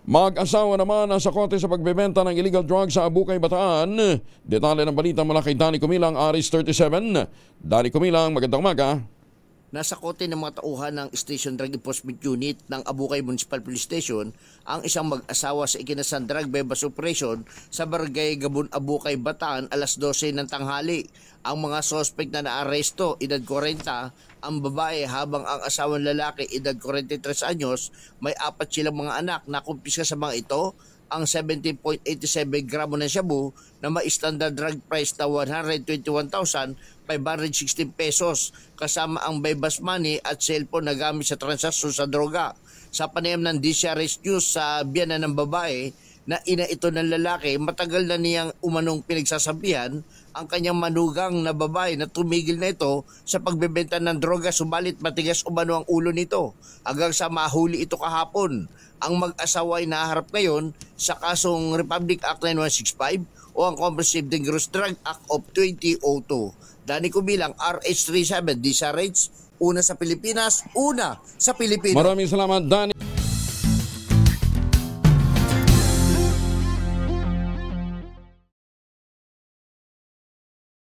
Mag-asawa naman nasa kote sa pagbebenta ng illegal drugs sa Abukay, Bataan. Detalye ng balita mula kay Danny Kumilang, Aris 37. Danny Kumilang, magandang umaga. Nasa kote ng mga tauhan ng Station Drug Enforcement Unit ng Abukay Municipal Police Station ang isang mag-asawa sa ikinasang drug bebas operation sa Barangay Gabon, Abukay, Bataan alas 12 ng tanghali. Ang mga sospek na naaresto, edad 40, ang babae habang ang asawang lalaki, edad 43 anyos, may 4 silang mga anak na kumpiska sa mga ito ang 17.87 gramo ng shabu na may standard drug price na 121,516 pesos kasama ang bebas money at cellphone na gamit sa transaksyon sa droga. Sa panayam ng DCRS News sa biyanan ng babae na ina ito ng lalaki, matagal na niyang umanong pinagsasabihan ang kanyang manugang na babae na tumigil na ito sa pagbebenta ng droga, subalit matigas umano ang ulo nito hanggang sa mahuli ito kahapon. Ang mag-asawa ay naharap ngayon sa kasong Republic Act 9165 o ang Comprehensive Dangerous Drug Act of 2002. Danny Kumilang, RH37, DCRH, una sa Pilipinas, una sa Pilipino. Maraming salamat, Danny.